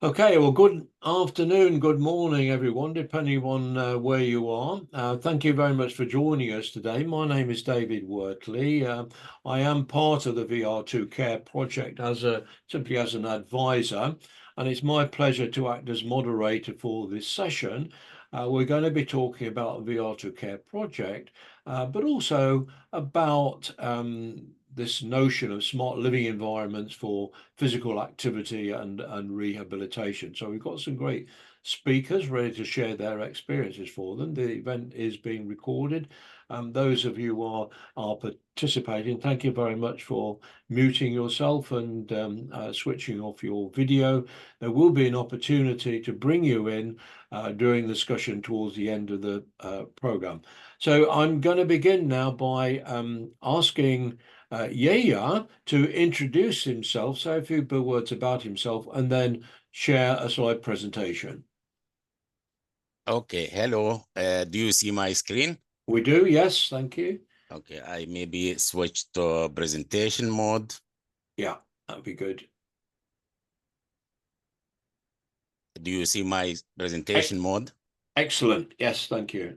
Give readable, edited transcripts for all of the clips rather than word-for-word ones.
Okay, well, good afternoon, good morning, everyone, depending on where you are. Thank you very much for joining us today. My name is David Wortley. I am part of the VR2CARE project simply as an advisor, and it's my pleasure to act as moderator for this session. We're going to be talking about the VR2CARE project, but also about this notion of smart living environments for physical activity and rehabilitation. So we've got some great speakers ready to share their experiences for them. The event is being recorded. Those of you who are participating, thank you very much for muting yourself and switching off your video. There will be an opportunity to bring you in during the discussion towards the end of the program. So I'm going to begin now by asking Yaya to introduce himself, say a few words about himself, and then share a slide presentation. Okay, hello. Do you see my screen? We do, yes, thank you. Okay, I maybe switch to presentation mode. Yeah, that'd be good. Do you see my presentation mode? Excellent, yes, thank you.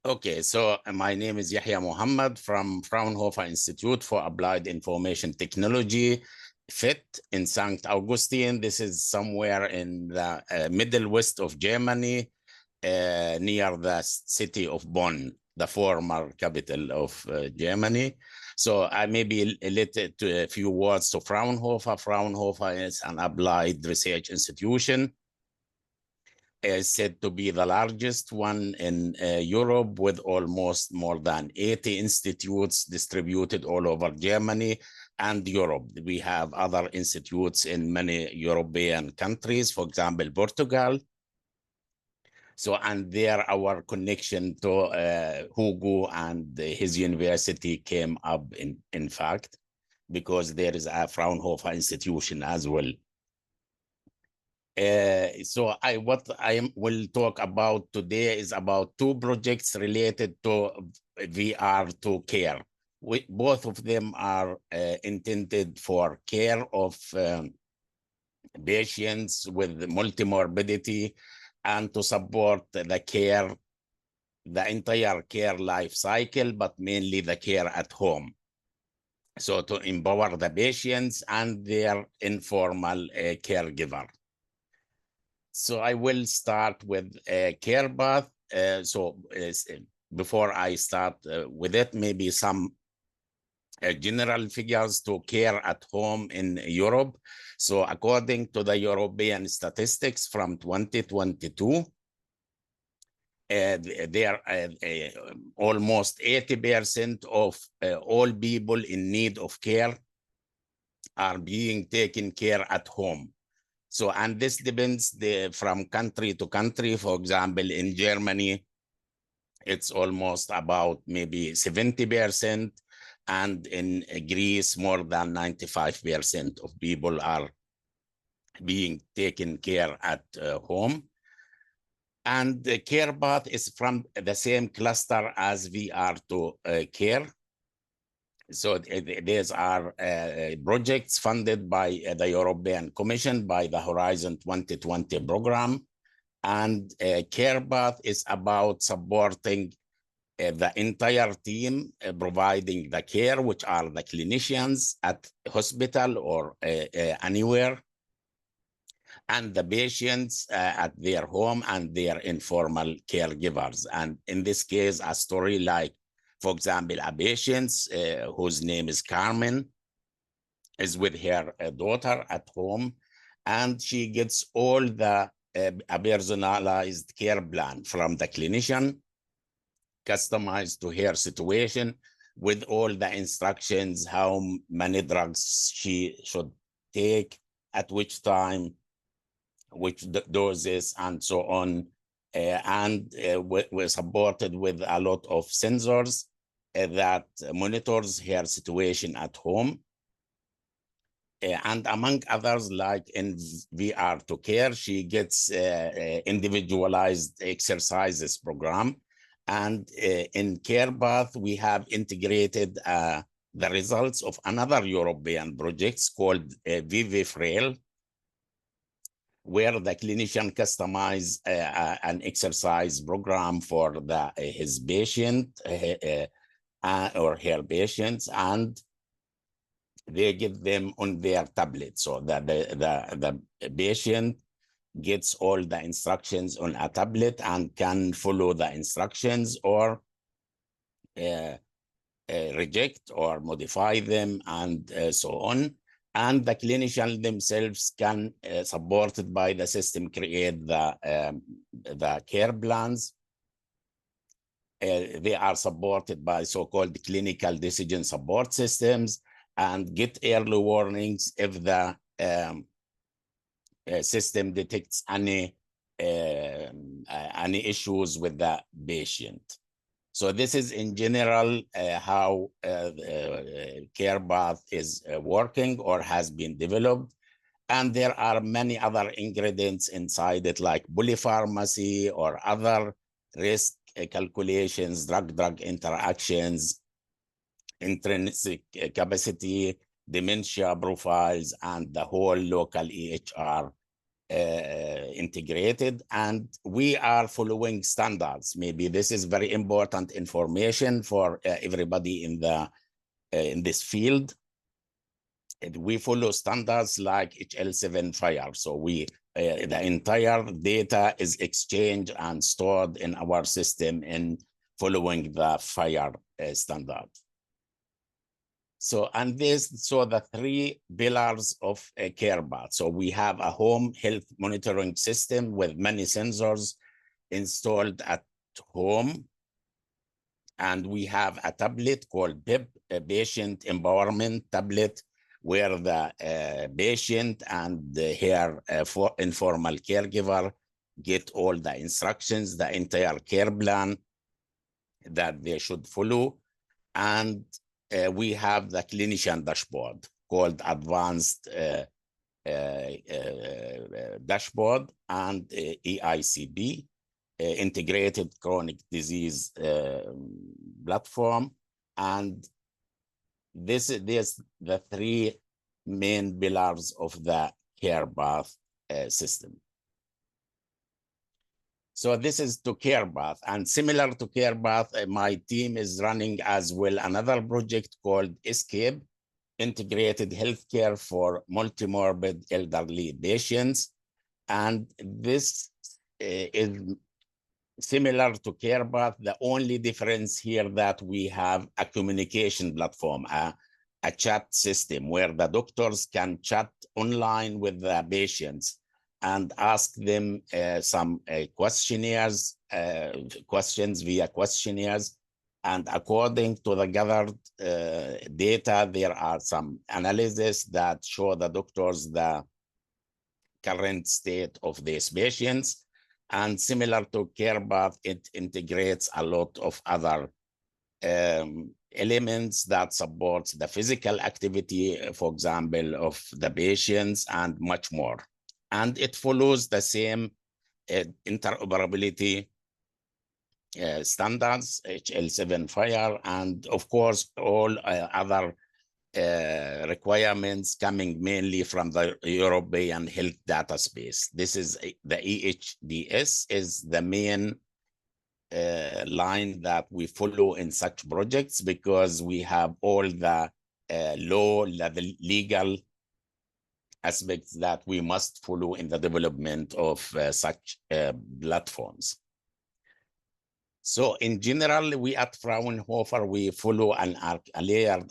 Okay, so my name is Yahya Muhammad from Fraunhofer Institute for Applied Information Technology, FIT in St. Augustine. This is somewhere in the middle west of Germany, near the city of Bonn, the former capital of Germany. So I maybe related to a few words to Fraunhofer. Fraunhofer is an applied research institution, is said to be the largest one in Europe, with almost more than 80 institutes distributed all over Germany and Europe. We have other institutes in many European countries, for example, Portugal. So, and there our connection to Hugo and his university came up in fact, because there is a Fraunhofer institution as well. So what I will talk about today is about two projects related to VR2CARE. Both of them are intended for care of patients with multimorbidity and to support the care, the entire care life cycle, but mainly the care at home. So to empower the patients and their informal caregiver. So I will start with a care path. Before I start with it, maybe some general figures to care at home in Europe. So according to the European statistics from 2022, there almost 80% of all people in need of care are being taken care at home. So, and this depends from country to country. For example, in Germany, it's almost about maybe 70%, and in Greece, more than 95% of people are being taken care at home. And the care path is from the same cluster as VR2CARE. So these are projects funded by the European Commission by the Horizon 2020 program. And care path is about supporting the entire team providing the care, which are the clinicians at hospital or anywhere, and the patients at their home and their informal caregivers. And in this case, a story like, for example, a patient whose name is Carmen is with her daughter at home, and she gets all the a personalized care plan from the clinician, customized to her situation, with all the instructions, how many drugs she should take, at which time, which doses, and so on. We're supported with a lot of sensors that monitors her situation at home. And among others, like in VR2CARE, she gets individualized exercises program. And in care path, we have integrated the results of another European project called VV-Frail, where the clinician customize an exercise program for his patient or her patients, and they give them on their tablet, so that the patient gets all the instructions on a tablet and can follow the instructions or reject or modify them, and so on. And the clinician themselves can, supported by the system, create the care plans. They are supported by so-called clinical decision support systems and get early warnings if the system detects any issues with the patient. So this is in general how care path is working or has been developed. And there are many other ingredients inside it, like polypharmacy or other risk calculations, drug-drug interactions, intrinsic capacity, dementia profiles, and the whole local EHR integrated. And we are following standards. Maybe this is very important information for everybody in this field. We follow standards like HL7 FHIR. So the entire data is exchanged and stored in our system in following the FHIR standard. So, and the three pillars of a care path. So we have a home health monitoring system with many sensors installed at home. And we have a tablet called PEP, a patient empowerment tablet, where the patient and her informal caregiver get all the instructions, the entire care plan that they should follow. And we have the clinician dashboard called Advanced Dashboard and EICB, Integrated Chronic Disease Platform. And this is the three main pillars of the care path system. So this is to care path, and similar to care path, my team is running as well another project called ESCAPE, Integrated Healthcare for Multimorbid Elderly Patients. And this is similar to care path. The only difference here that we have a communication platform, a chat system where the doctors can chat online with the patients and ask them some questionnaires, questions via questionnaires. And according to the gathered data, there are some analyses that show the doctors the current state of these patients. And similar to care path, it integrates a lot of other elements that support the physical activity, for example, of the patients, and much more. And it follows the same interoperability standards, HL7 FHIR, and of course, all other requirements coming mainly from the European health data space. This is the EHDS is the main line that we follow in such projects, because we have all the law, the legal aspects that we must follow in the development of such platforms. So in general, we at Fraunhofer, we follow a layered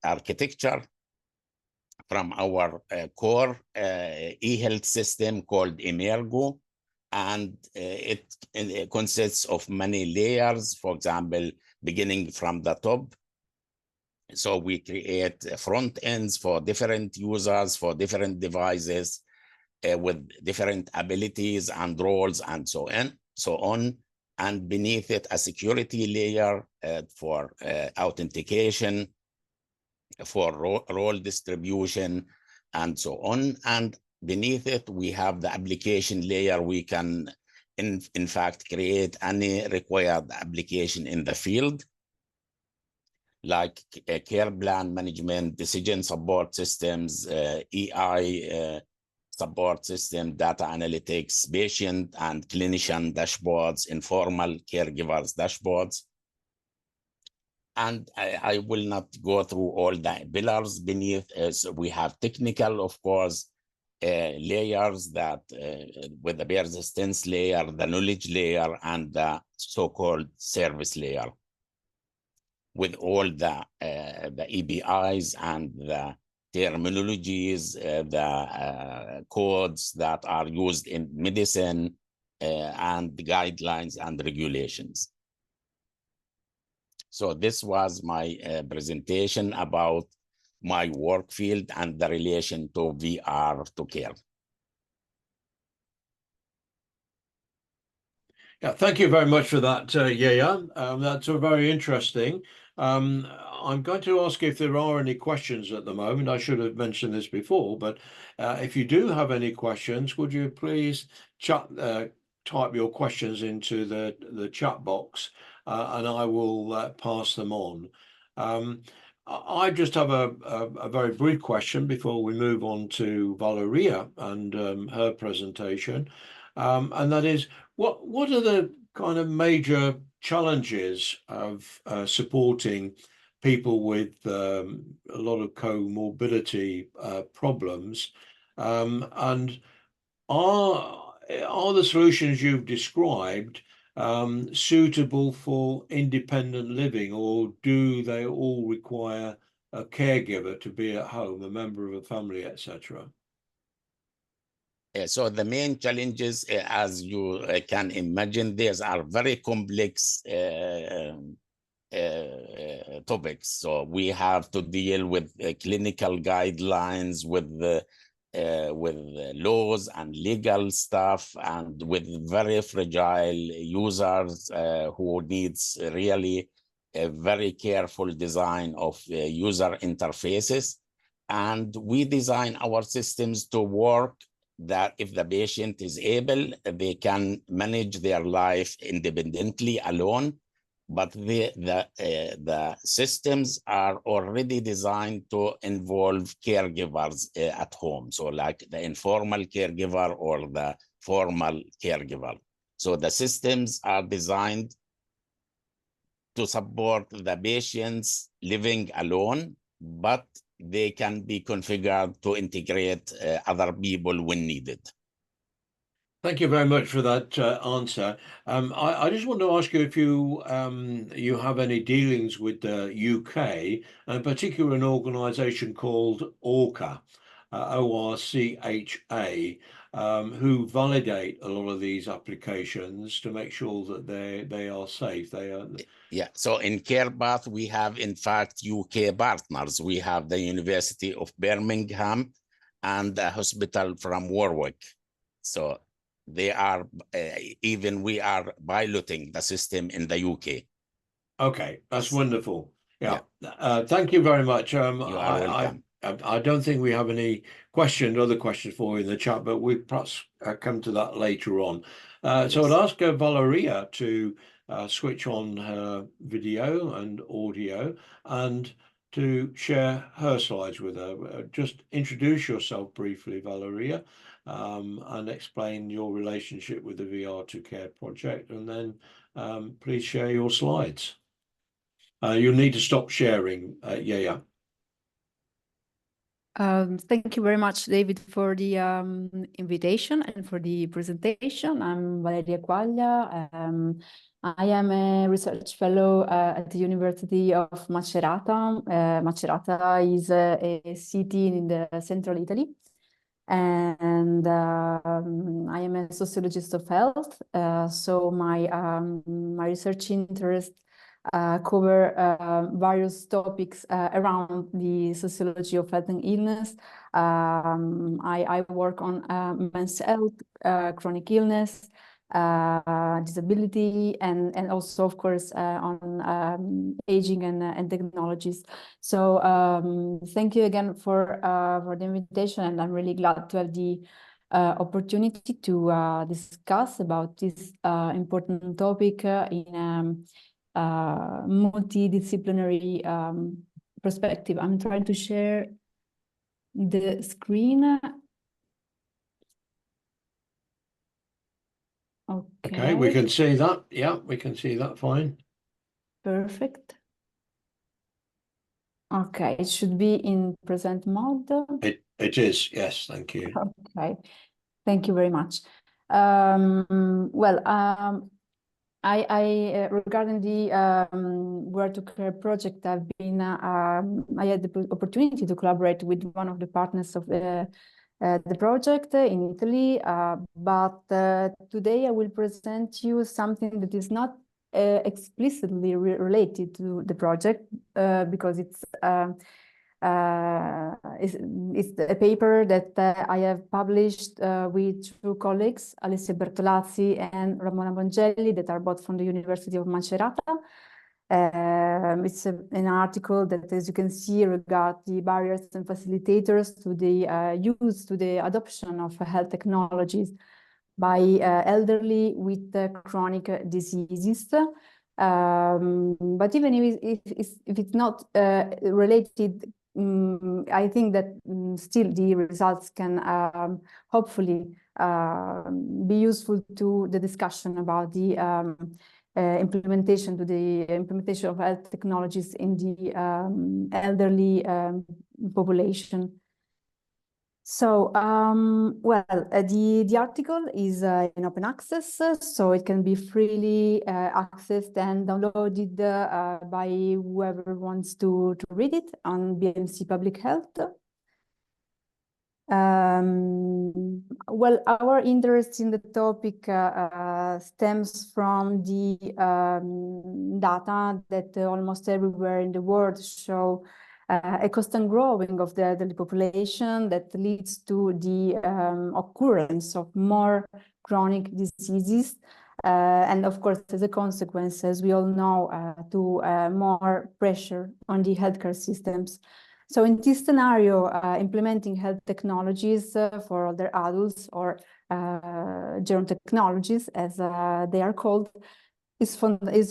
architecture from our core e-health system called Emergo. And it consists of many layers, for example, beginning from the top. So we create front ends for different users, for different devices, with different abilities and roles and so on. And beneath it, a security layer for authentication, for role distribution, and so on. And beneath it, we have the application layer. We can, in fact, create any required application in the field, like care plan management, decision support systems, EI support system, data analytics, patient and clinician dashboards, informal caregivers dashboards. And I will not go through all the pillars beneath. So we have technical, of course, layers that with the persistence layer, the knowledge layer, and the so-called service layer, with all the EBIs and the terminologies, the codes that are used in medicine, and the guidelines and regulations. So this was my presentation about my work field and the relation to VR2CARE. Yeah, thank you very much for that, Yaya. That's very interesting. I'm going to ask if there are any questions at the moment. I should have mentioned this before, but if you do have any questions, would you please type your questions into the chat box, and I will pass them on. I just have a very brief question before we move on to Valeria and her presentation, and that is, what are the kind of major challenges of supporting people with a lot of comorbidity problems, and are the solutions you've described suitable for independent living, or do they all require a caregiver to be at home, a member of a family, etc.? So the main challenges, as you can imagine, these are very complex topics. So we have to deal with clinical guidelines, with laws and legal stuff, and with very fragile users who needs really a very careful design of user interfaces. And we design our systems to work that if the patient is able, they can manage their life independently alone. But the systems are already designed to involve caregivers at home. So like the informal caregiver or the formal caregiver. So the systems are designed to support the patients living alone, but they can be configured to integrate other people when needed. Thank you very much for that answer. I just want to ask you if you have any dealings with the UK, and in particular an organisation called ORCHA, ORCHA, who validate a lot of these applications to make sure that they are safe. Yeah, so in CarePath, we have, in fact, UK partners. We have the University of Birmingham and a hospital from Warwick. So they are, even we are piloting the system in the UK. Okay, that's wonderful. Yeah. Thank you very much. You are welcome. I don't think we have any other questions for you in the chat, but we perhaps come to that later on. Yes. So I'd ask Valeria to switch on her video and audio and to share her slides with her. Just introduce yourself briefly, Valeria, and explain your relationship with the VR2CARE project, and then please share your slides. You'll need to stop sharing. Yeah. Thank you very much, David, for the invitation and for the presentation. I'm Valeria Quaglia. I am a research fellow at the University of Macerata. Macerata is a city in the central Italy. And I am a sociologist of health. So my research interests cover various topics around the sociology of health and illness. I work on men's health, chronic illness, disability, and also, of course, on aging and technologies. So thank you again for the invitation, and I'm really glad to have the opportunity to discuss about this important topic in multidisciplinary perspective. I'm trying to share the screen. Okay, we can see that. Yeah, we can see that fine. Perfect. Okay, it should be in present mode. It is, yes, thank you. Okay, thank you very much. Well, regarding the VR2CARE project, I had the opportunity to collaborate with one of the partners of the project in Italy, but today I will present you something that is not explicitly related to the project because it's a paper that I have published with two colleagues, Alessia Bertolazzi and Ramona Bongelli, that are both from the University of Macerata. It's an article that, as you can see, regards the barriers and facilitators to the the adoption of health technologies by elderly with chronic diseases. But even if it's not related, I think that still the results can hopefully be useful to the discussion about the implementation of health technologies in the elderly population. So, well, the article is in open access, so it can be freely accessed and downloaded by whoever wants to read it on BMC Public Health. Well, our interest in the topic stems from the data that almost everywhere in the world show a constant growing of the elderly population that leads to the occurrence of more chronic diseases. And of course, as a consequence, as we all know, to more pressure on the healthcare systems. So in this scenario, implementing health technologies for older adults, or gerontechnologies, as they are called, is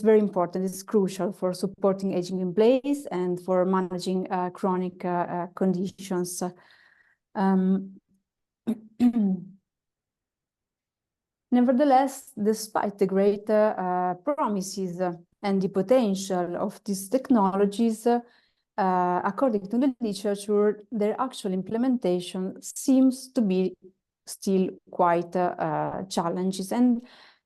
very important. It's crucial for supporting aging in place and for managing chronic conditions. Nevertheless, despite the great promises and the potential of these technologies, according to the literature, their actual implementation seems to be still quite challenges. And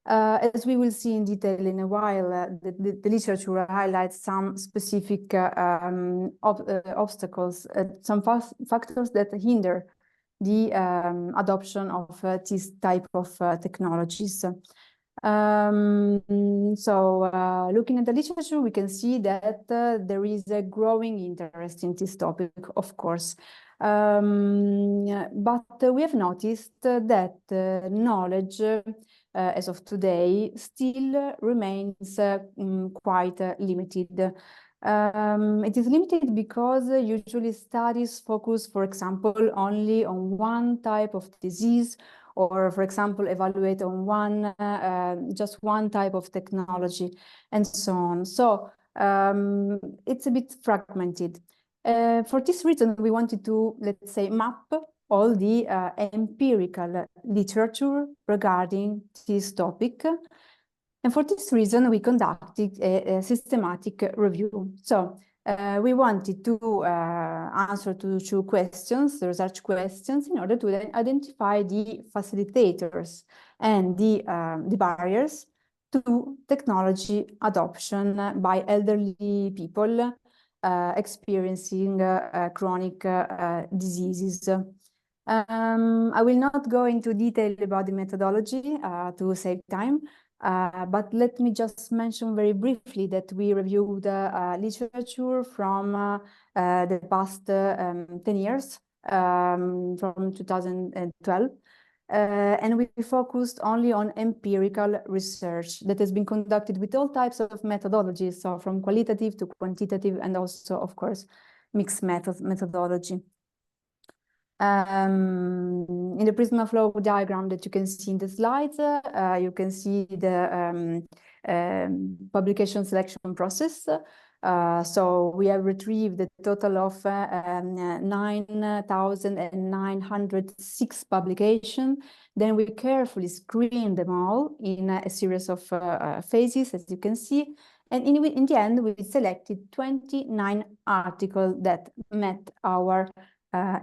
as we will see in detail in a while, the literature highlights some specific obstacles, some factors that hinder the adoption of this type of technologies. Looking at the literature, we can see that there is a growing interest in this topic, of course. But we have noticed that knowledge as of today still remains quite limited. It is limited because usually studies focus, for example, only on one type of disease, or, for example, evaluate on just one type of technology, and so on. So it's a bit fragmented. For this reason, we wanted to, let's say, map all the empirical literature regarding this topic. And for this reason, we conducted a systematic review. So we wanted to answer to two questions, the research questions, in order to identify the facilitators and the barriers to technology adoption by elderly people experiencing chronic diseases. I will not go into detail about the methodology to save time. But let me just mention very briefly that we reviewed literature from the past 10 years, from 2012. And we focused only on empirical research that has been conducted with all types of methodologies, so from qualitative to quantitative, and also, of course, mixed methodology. In the Prisma flow diagram that you can see in the slides, you can see the publication selection process. So we have retrieved a total of 9,906 publications. Then we carefully screened them all in a series of phases, as you can see. And in the end, we selected 29 articles that met our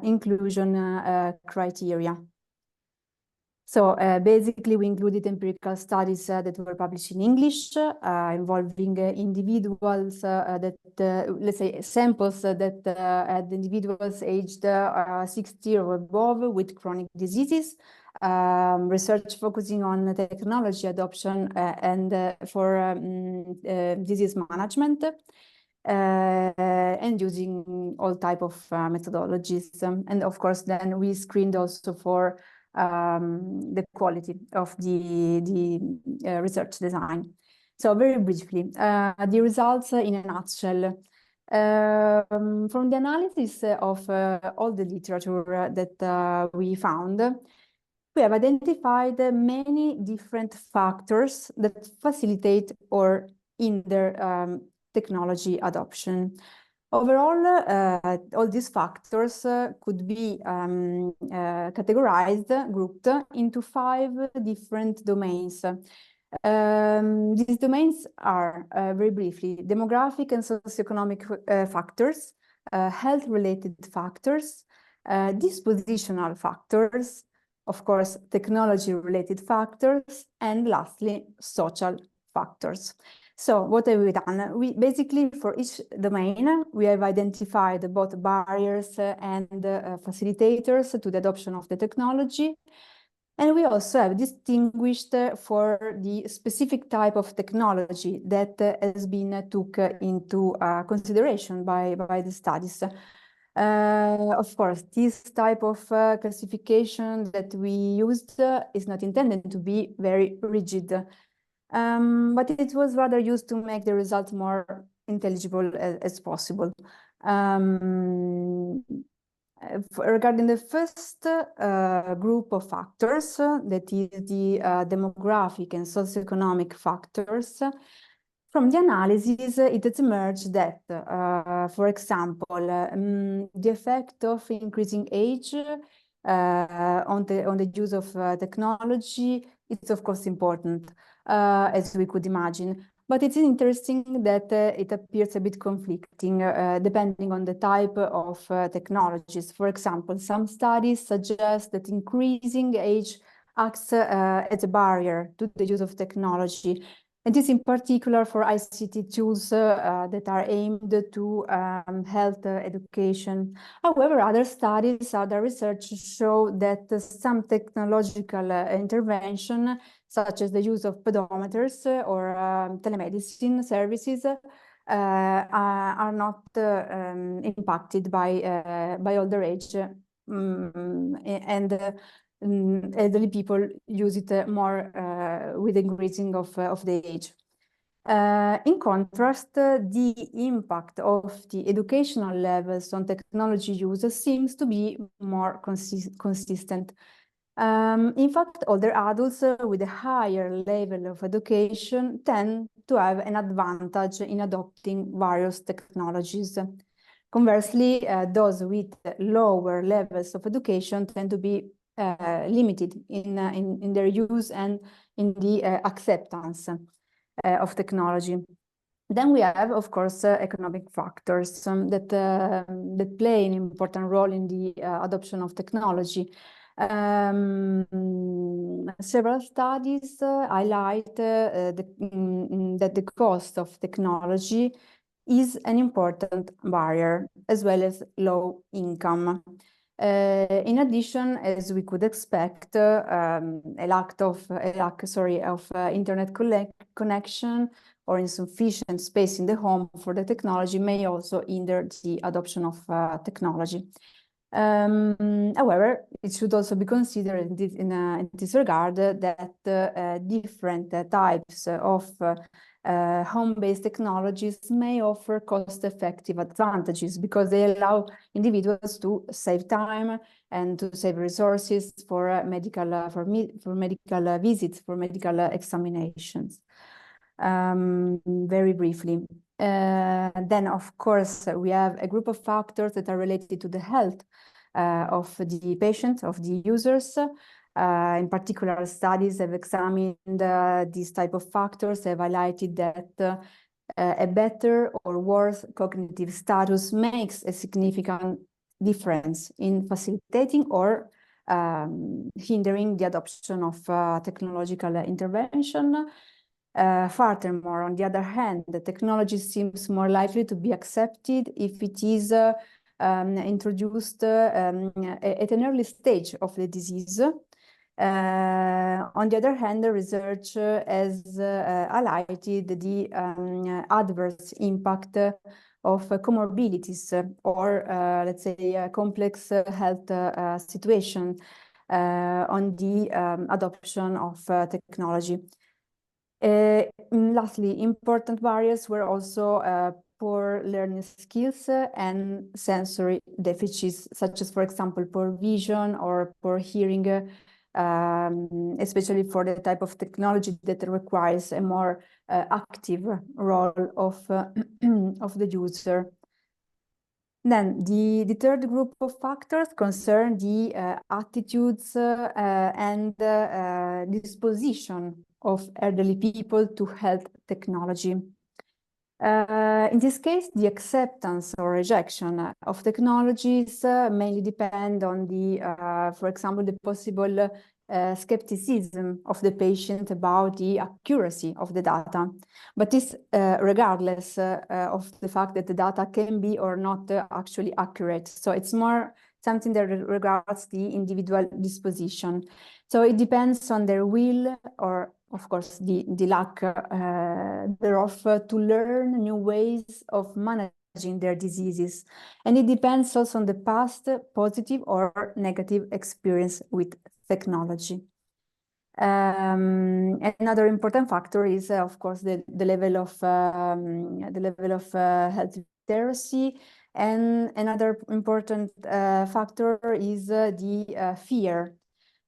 inclusion criteria. So basically, we included empirical studies that were published in English, involving individuals that, let's say, samples that had individuals aged 60 or above with chronic diseases, research focusing on technology adoption and for disease management, and using all type of methodologies. And of course, then we screened also for the quality of the research design. So very briefly, the results in a nutshell. From the analysis of all the literature that we found, we have identified many different factors that facilitate or hinder technology adoption. Overall, all these factors could be categorized, grouped into 5 different domains. These domains are, very briefly, demographic and socioeconomic factors, health-related factors, dispositional factors, of course, technology-related factors, and lastly, social factors. So what have we done? We basically, for each domain, we have identified both barriers and facilitators to the adoption of the technology. And we also have distinguished for the specific type of technology that has been took into consideration by the studies. Of course, this type of classification that we used is not intended to be very rigid. But it was rather used to make the results more intelligible as possible. Regarding the first group of factors, that is the demographic and socioeconomic factors, from the analysis, it has emerged that, for example, the effect of increasing age on the use of technology is of course important, as we could imagine. But it's interesting that it appears a bit conflicting, depending on the type of technologies. For example, some studies suggest that increasing age acts as a barrier to the use of technology. And this in particular for ICT tools that are aimed to health education. However, other studies, other research show that some technological intervention, such as the use of pedometers or telemedicine services, are not impacted by older age, and elderly people use it more with increasing of the age. In contrast, the impact of the educational levels on technology use seems to be more consistent. In fact, older adults with a higher level of education tend to have an advantage in adopting various technologies. Conversely, those with lower levels of education tend to be limited in their use and in the acceptance of technology. Then we have, of course, economic factors that play an important role in the adoption of technology. Several studies highlight that the cost of technology is an important barrier, as well as low income. In addition, as we could expect, a lack of internet connection or insufficient space in the home for the technology may also hinder the adoption of technology. However, it should also be considered in this regard that different types of home-based technologies may offer cost-effective advantages because they allow individuals to save time and to save resources for medical visits, for medical examinations. very briefly. Then, of course, we have a group of factors that are related to the health of the patient, of the users. In particular, studies have examined these type of factors, have highlighted that a better or worse cognitive status makes a significant difference in facilitating or hindering the adoption of technological intervention. Furthermore, on the other hand, the technology seems more likely to be accepted if it is introduced at an early stage of the disease. On the other hand, the research has highlighted the adverse impact of comorbidities or, let's say, a complex health situation on the adoption of technology. Lastly, important barriers were also poor learning skills and sensory deficits, such as, for example, poor vision or poor hearing, especially for the type of technology that requires a more active role of the user. Then the third group of factors concern the attitudes and disposition of elderly people to health technology. In this case, the acceptance or rejection of technologies mainly depend on the, for example, the possible skepticism of the patient about the accuracy of the data, but this regardless of the fact that the data can be or not actually accurate. So it's more something that regards the individual disposition. So it depends on their will or, of course, the lack thereof to learn new ways of managing their diseases. And it depends also on the past positive or negative experience with technology. Another important factor is, of course, the level of health literacy, and another important factor is the fear.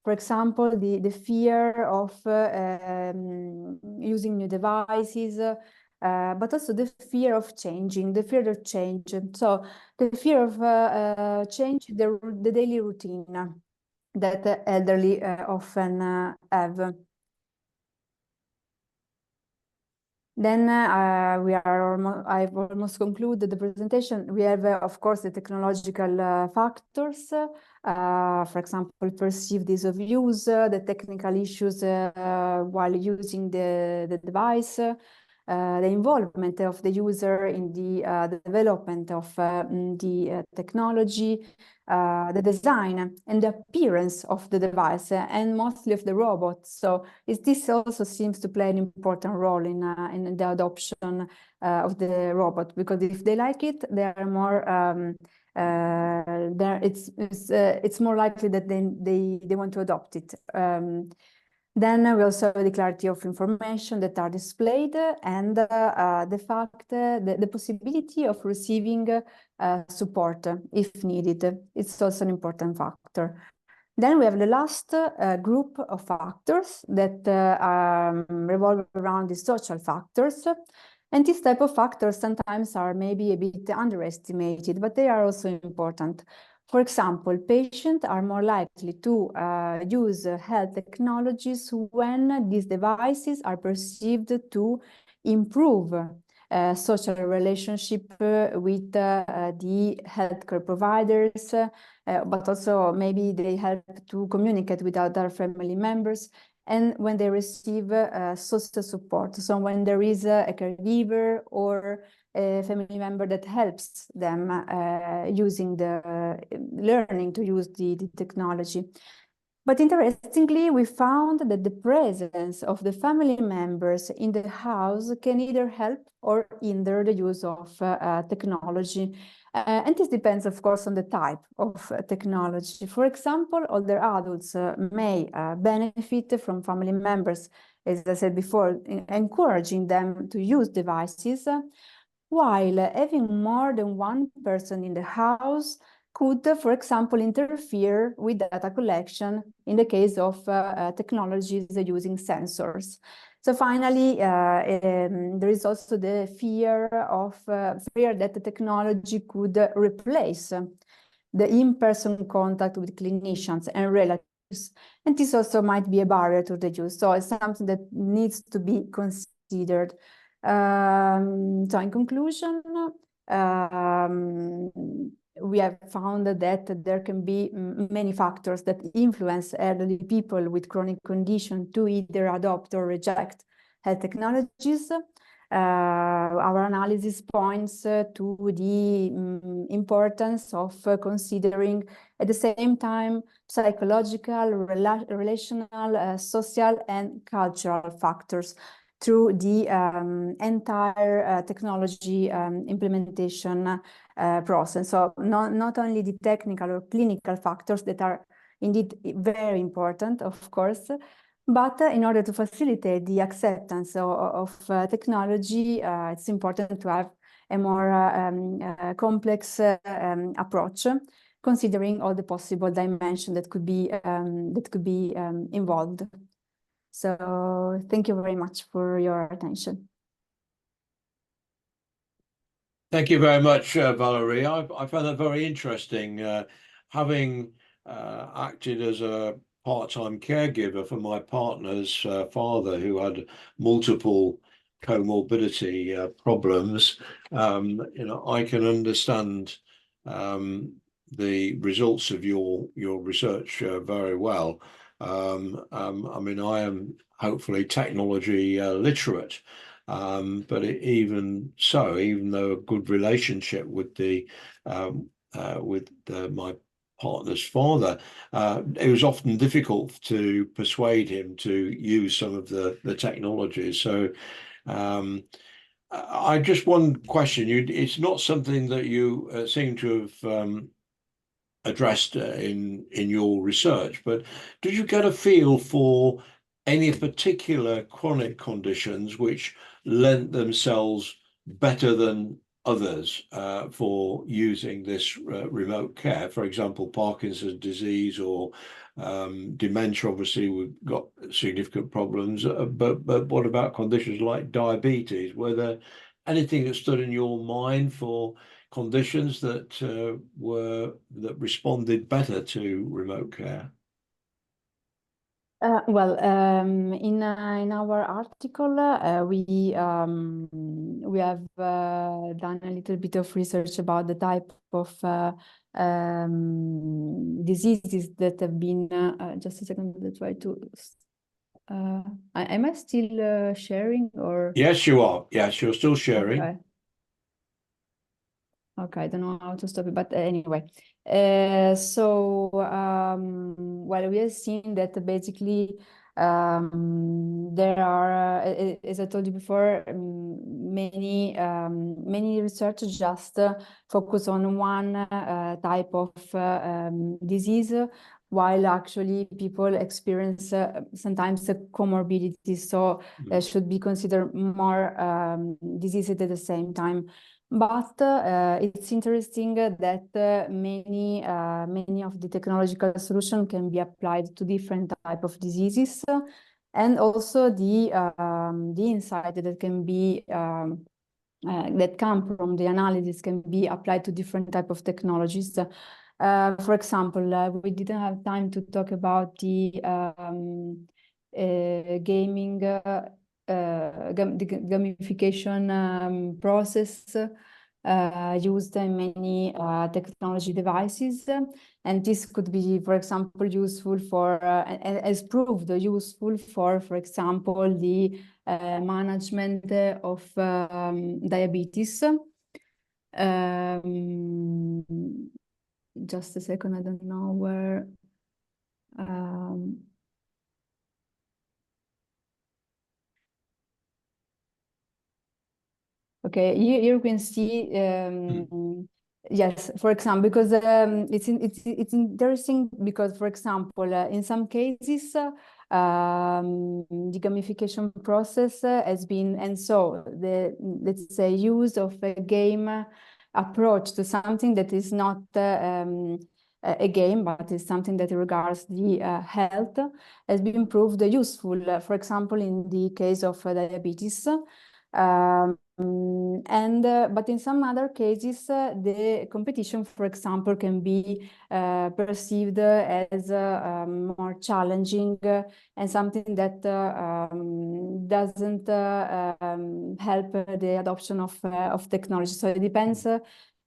For example, the fear of using new devices, but also the fear of changing, the fear of change. So the fear of change, the daily routine that elderly often have. Then I've almost concluded the presentation. We have, of course, the technological factors, for example, perceived ease of use, the technical issues while using the device, the involvement of the user in the development of the technology, the design and the appearance of the device, and mostly of the robot. So this also seems to play an important role in the adoption of the robot, because if they like it, they are more it's more likely that they want to adopt it. Then we also have the clarity of information that are displayed, and the fact, the possibility of receiving support if needed. It's also an important factor. Then we have the last group of factors that revolve around the social factors. And these type of factors sometimes are maybe a bit underestimated, but they are also important. For example, patients are more likely to use health technologies when these devices are perceived to improve social relationship with the healthcare providers, but also maybe they help to communicate with other family members, and when they receive social support. So when there is a caregiver or a family member that helps them learning to use the technology. But interestingly, we found that the presence of the family members in the house can either help or hinder the use of technology. And this depends, of course, on the type of technology. For example, older adults may benefit from family members, as I said before, encouraging them to use devices, while having more than one person in the house could, for example, interfere with data collection in the case of technologies using sensors. So finally, there is also the fear that the technology could replace the in-person contact with clinicians and relatives, and this also might be a barrier to the use. So it's something that needs to be considered. So in conclusion, we have found that there can be many factors that influence elderly people with chronic condition to either adopt or reject health technologies. Our analysis points to the importance of considering at the same time psychological, relational, social and cultural factors through the entire technology implementation process. So not only the technical or clinical factors that are indeed very important, of course, but in order to facilitate the acceptance of technology, it's important to have a more complex approach, considering all the possible dimensions that could be involved. So thank you very much for your attention. Thank you very much, Valerie. I found that very interesting, having acted as a part-time caregiver for my partner's father, who had multiple comorbidity problems. I can understand the results of your research very well. I mean, I am hopefully technology literate. But even so, even though a good relationship with my partner's father, it was often difficult to persuade him to use some of the technologies. So I just one question. It's not something that you seem to have addressed in your research, but did you get a feel for any particular chronic conditions which lent themselves better than others for using this remote care? For example, Parkinson's disease or dementia. Obviously, we've got significant problems, but what about conditions like diabetes? Were there anything that stood in your mind for conditions that responded better to remote care? Well, in our article, we have done a little bit of research about the type of diseases that have been. Just a second, to try to. Am I still sharing or? Yes, you are. Yes, you're still sharing. Okay. Okay, I don't know how to stop it, but anyway. Well, we have seen that basically there are, as I told you before, many research just focus on one type of disease, while actually people experience sometimes comorbidities, so should be considered more diseases at the same time. But it's interesting that many of the technological solutions can be applied to different type of diseases, and also the insight that can be that come from the analysis can be applied to different type of technologies. For example, we didn't have time to talk about the gaming. The gamification process used in many technology devices, and this could be, for example, useful for, as proved useful for example, the management of diabetes. Just a second, I don't know where. Okay, here you can see, yes, for example, because it's interesting because, for example, in some cases, the gamification process has been, and so the, let's say, use of a game approach to something that is not a game, but it's something that regards the health, has been proved useful, for example, in the case of diabetes. But in some other cases, the competition, for example, can be perceived as more challenging and something that doesn't help the adoption of technology. So it depends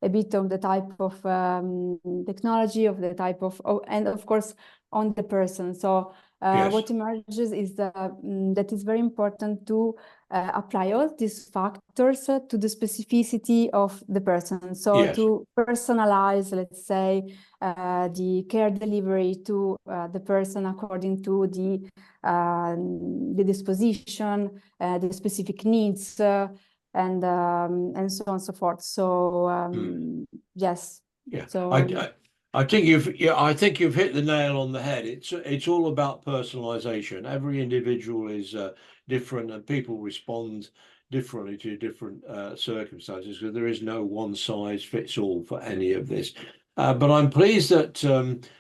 a bit on the type of technology, of the type of, and of course, on the person. So Yes. what emerges is that it's very important to apply all these factors to the specificity of the person. So Yes. to personalize, let's say, the care delivery to the person according to the disposition, the specific needs, and so on and so forth. So yes. Yeah. So I think you've hit the nail on the head. It's all about personalization. Every individual is different, and people respond differently to different circumstances. So there is no one size fits all for any of this. But I'm pleased that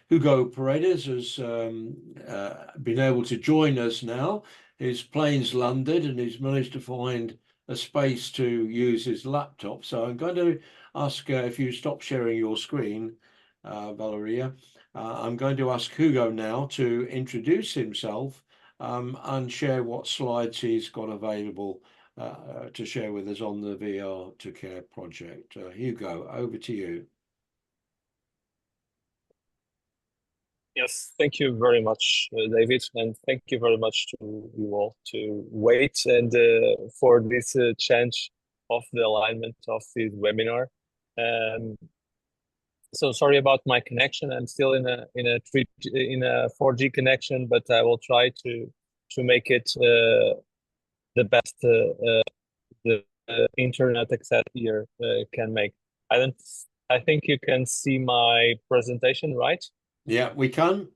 Hugo Paredes has been able to join us now. His plane's landed, and he's managed to find a space to use his laptop. So I'm going to ask if you stop sharing your screen, Valeria. I'm going to ask Hugo now to introduce himself and share what slides he's got available to share with us on the VR2CARE project. Hugo, over to you. Yes, thank you very much, David, and thank you very much to you all to wait and for this change of the alignment of this webinar. So sorry about my connection. I'm still in a 4G connection, but I will try to make it the best the internet access here can make. I think you can see my presentation, right? Yeah, we can.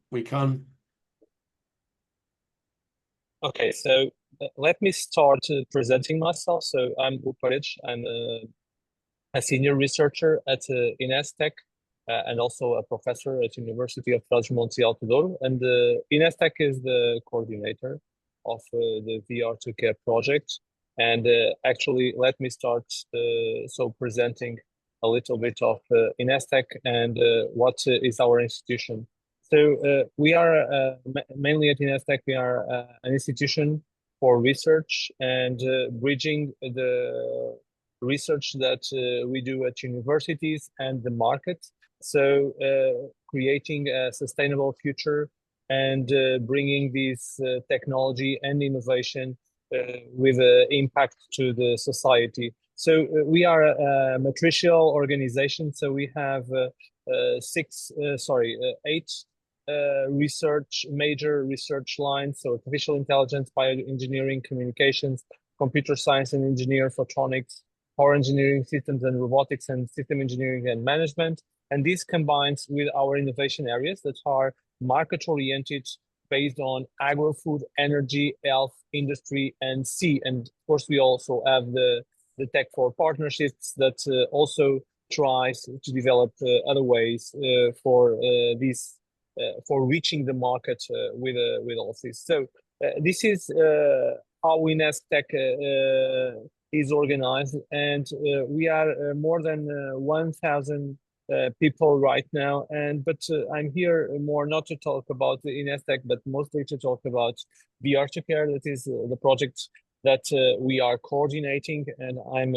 Okay, so let me start presenting myself. So I'm Uparic. I'm a senior researcher at Inestec and also a professor at University of Trás-os-Montes e Alto Douro. And Inestec is the coordinator of the VR2CARE project. And actually, let me start presenting a little bit of Inestec and what is our institution. So we are mainly at Inestec, we are an institution for research and bridging the research that we do at universities and the market. So creating a sustainable future and bringing this technology and innovation with impact to the society. So we are a matricial organization. So we have eight major research lines. So artificial intelligence, bioengineering, communications, computer science and engineering, photonics, power engineering, systems and robotics, and system engineering and management. And this combines with our innovation areas that are market-oriented, based on agro-food, energy, health, industry, and sea. And of course, we also have the Tech for Partnerships that also tries to develop other ways for this, for reaching the market with all of this. So this is how Inestec is organized, and we are more than 1,000 people right now. But I'm here more not to talk about the Inestec, but mostly to talk about VR2CARE. That is the project that we are coordinating, and I'm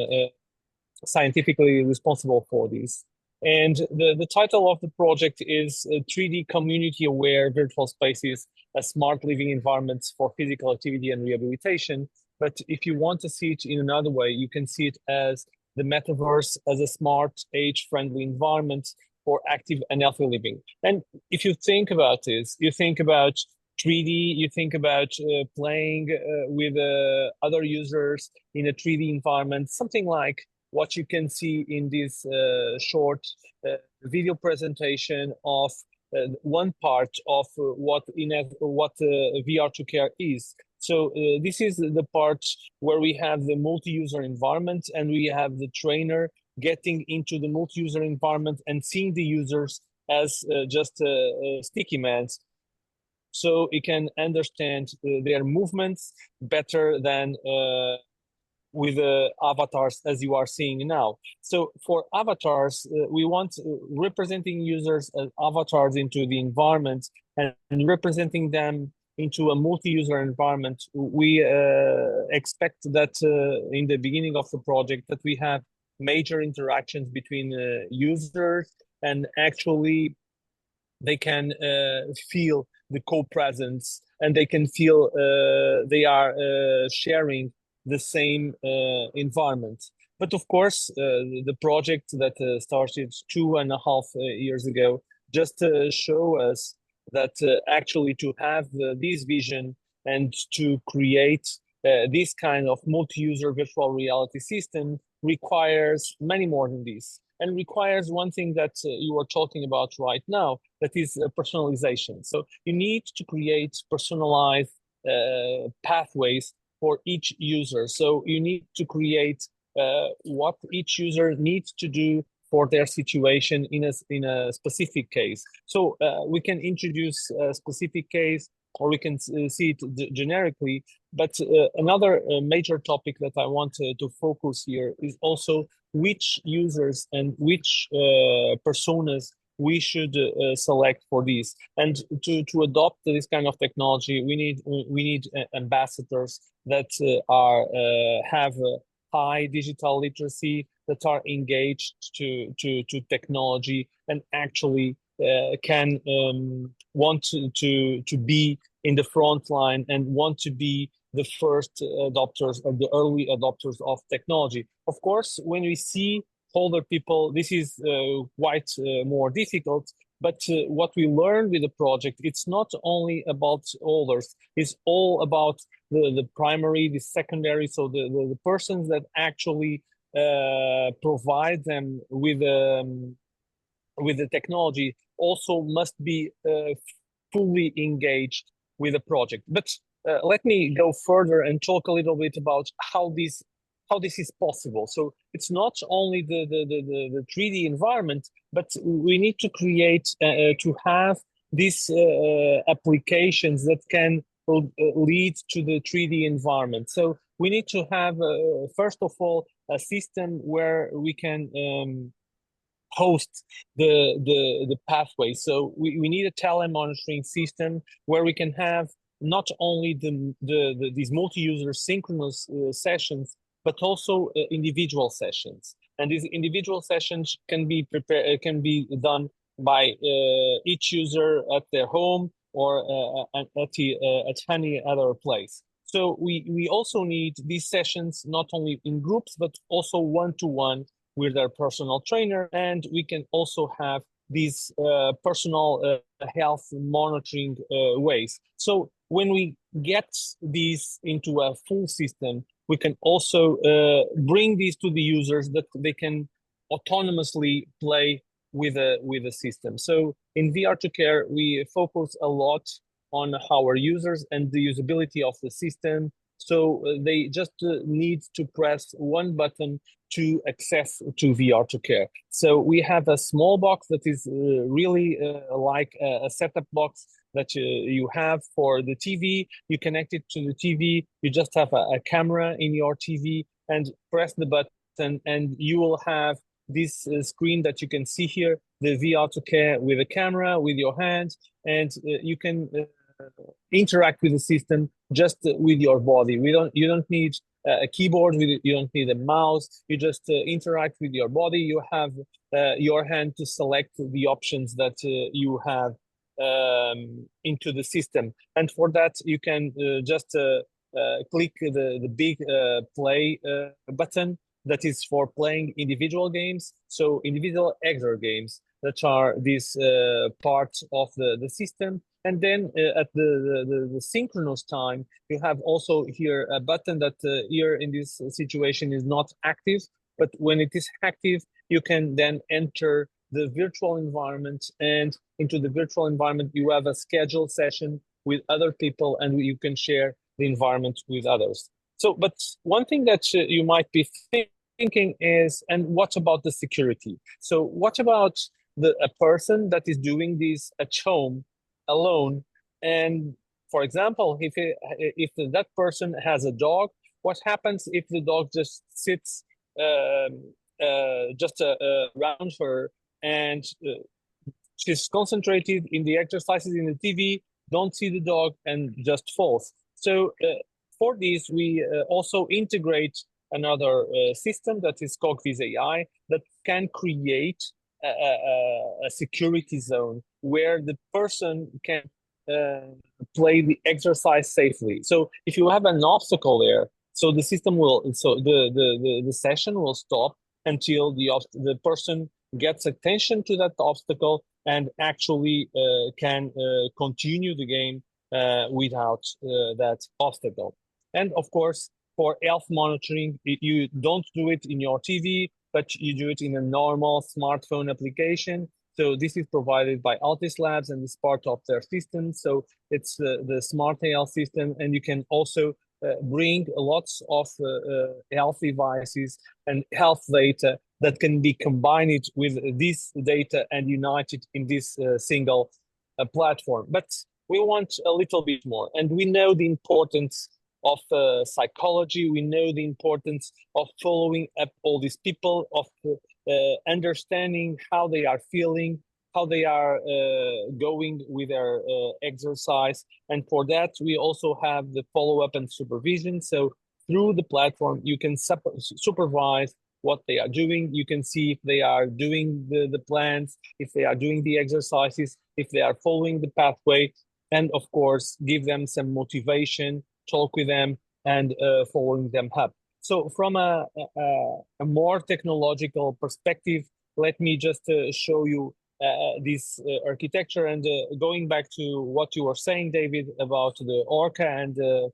scientifically responsible for this. And the title of the project is 3D Community Aware Virtual Spaces, a Smart Living Environments for Physical Activity and Rehabilitation. But if you want to see it in another way, you can see it as the metaverse as a smart, age-friendly environment for active and healthy living. And if you think about this, you think about 3D, you think about playing with other users in a 3D environment, something like what you can see in this short video presentation of one part of what VR2CARE is. So this is the part where we have the multi-user environment, and we have the trainer getting into the multi-user environment and seeing the users as just sticky mans, so it can understand their movements better than with avatars as you are seeing now. So for avatars, we want representing users as avatars into the environment and representing them into a multi-user environment. We expect that in the beginning of the project that we have major interactions between users, and actually they can feel the co-presence, and they can feel they are sharing the same environment. But of course, the project that started 2.5 years ago just show us that actually to have this vision and to create this kind of multi-user virtual reality system requires many more than this, and requires one thing that you are talking about right now, that is personalization. So you need to create personalized pathways for each user. So you need to create what each user needs to do for their situation in a specific case. So we can introduce a specific case, or we can see it generically. But another major topic that I want to focus here is also which users and which personas we should select for these. And to adopt this kind of technology, we need ambassadors that have high digital literacy, that are engaged to technology, and actually can want to be in the front line and want to be the first adopters or the early adopters of technology. Of course, when we see older people, this is quite more difficult. But what we learned with the project, it's not only about olders, it's all about the primary, the secondary, so the persons that actually provide them with the technology also must be fully engaged with the project. But let me go further and talk a little bit about how this is possible. So it's not only the 3D environment, but we need to create to have these applications that can lead to the 3D environment. So we need to have first of all a system where we can host the pathway. So we need a telemonitoring system where we can have not only these multi-user synchronous sessions, but also individual sessions. And these individual sessions can be done by each user at their home or at any other place. So we also need these sessions not only in groups, but also one-to-one with their personal trainer. And we can also have these personal health monitoring ways. So when we get these into a full system, we can also bring these to the users that they can autonomously play with a system. So in VR2CARE, we focus a lot on our users and the usability of the system. So they just need to press one button to access to VR2CARE. So we have a small box that is really like a setup box that you have for the TV. You connect it to the TV, you just have a camera in your TV and press the button, and you will have this screen that you can see here, the VR2CARE with a camera, with your hands, and you can interact with the system just with your body. You don't need a keyboard, you don't need a mouse, you just interact with your body. You have your hand to select the options that you have into the system. And for that, you can just click the big play button that is for playing individual games. So individual exer games that are this part of the system. And then at the synchronous time, you have also here a button that here in this situation is not active, but when it is active, you can then enter the virtual environment, and into the virtual environment, you have a scheduled session with other people and you can share the environment with others. So, but one thing that you might be thinking is, and what about the security? So what about a person that is doing this at home alone. And for example, if that person has a dog, what happens if the dog just sits just around her, and she's concentrated in the exercises in the TV, don't see the dog, and just falls. So for this, we also integrate another system that is Cogvis AI that can create a security zone where the person can play the exercise safely. So if you have an obstacle there, so the system will, so the session will stop until the person gets attention to that obstacle and actually can continue the game without that obstacle. And of course, for health monitoring, you don't do it in your TV, but you do it in a normal smartphone application. So this is provided by Altis Labs and is part of their system. So it's the Smart Health system, and you can also bring lots of health devices and health data that can be combined with this data and united in this single platform. But we want a little bit more, and we know the importance of psychology. We know the importance of following up all these people, of understanding how they are feeling, how they are going with their exercise. And for that, we also have the follow-up and supervision. So through the platform, you can supervise what they are doing. You can see if they are doing the plans, if they are doing the exercises, if they are following the pathway, and of course, give them some motivation, talk with them, and following them up. So from a more technological perspective, let me just show you this architecture. And going back to what you were saying, David, about the ORCA and the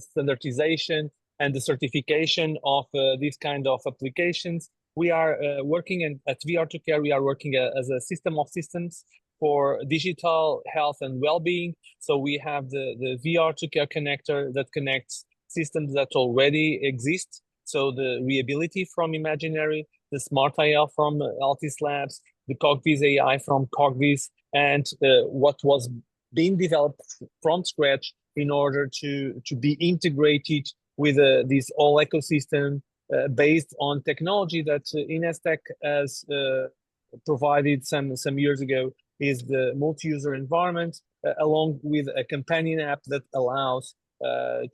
standardization and the certification of these kind of applications. We are working at VR2CARE, we are working as a system of systems for digital health and well-being. So we have the VR2CARE connector that connects systems that already exist. So the Reability from Imaginary, the Smart IL from Altis Labs, the Cogvis AI from Cogvis, and what was being developed from scratch in order to be integrated with this whole ecosystem based on technology that Inestec has provided some years ago, is the multi-user environment, along with a companion app that allows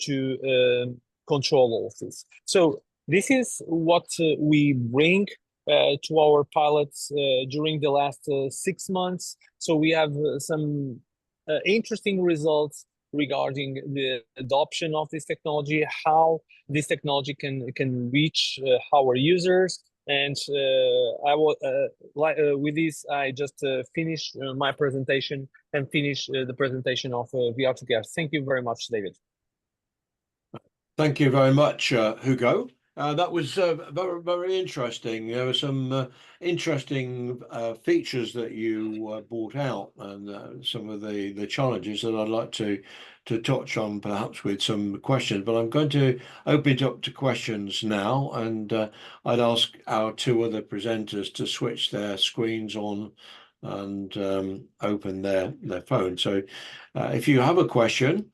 to control all of this. So this is what we bring to our pilots during the last 6 months. So we have some interesting results regarding the adoption of this technology, how this technology can reach our users. And I will, with this, I just finish my presentation and finish the presentation of VR2CARE. Thank you very much, David. Thank you very much, Hugo. That was very, very interesting. There were some interesting features that you brought out, and some of the challenges that I'd like to touch on, perhaps with some questions. But I'm going to open it up to questions now, and I'd ask our two other presenters to switch their screens on and open their phone. So if you have a question,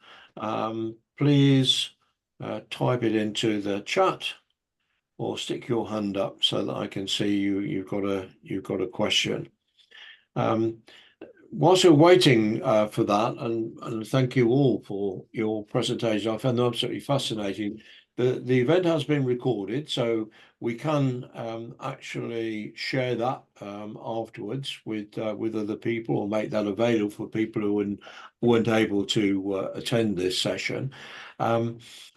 please type it into the chat or stick your hand up so that I can see you've got a question. Whilst we're waiting for that, and thank you all for your presentation, I found them absolutely fascinating. The event has been recorded, so we can actually share that afterwards with other people, or make that available for people who weren't able to attend this session.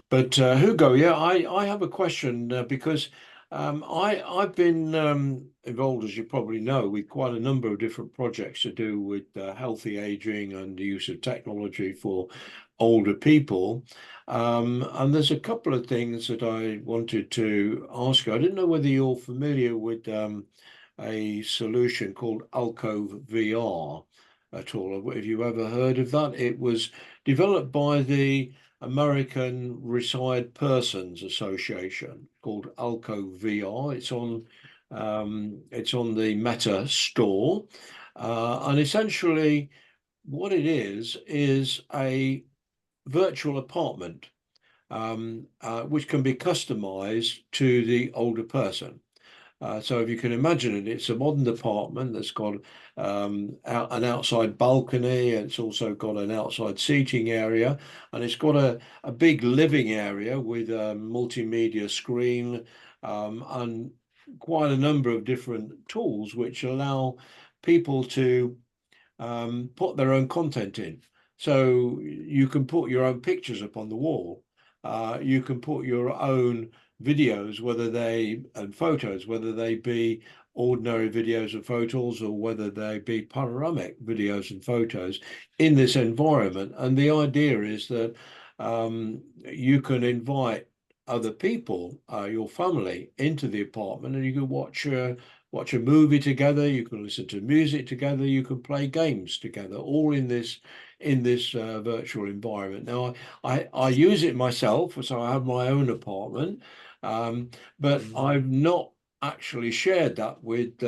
But Hugo, yeah, I have a question because I've been involved, as you probably know, with quite a number of different projects to do with healthy aging and the use of technology for older people. And there's a couple of things that I wanted to ask you. I didn't know whether you're familiar with a solution called Alcove VR. at all. Have you ever heard of that? It was developed by the American Retired Persons Association called Alco VR. It's on the Meta store, and essentially what it is a virtual apartment, which can be customized to the older person. So if you can imagine it, it's a modern apartment that's got an outside balcony. It's also got an outside seating area, and it's got a big living area with a multimedia screen, and quite a number of different tools which allow people to put their own content in. So you can put your own pictures up on the wall. You can put your own videos, and photos, whether they be ordinary videos and photos or whether they be panoramic videos and photos in this environment. And the idea is that you can invite other people, your family, into the apartment, and you can watch a movie together, you can listen to music together, you can play games together, all in this virtual environment. Now, I use it myself, so I have my own apartment, but I've not actually shared that with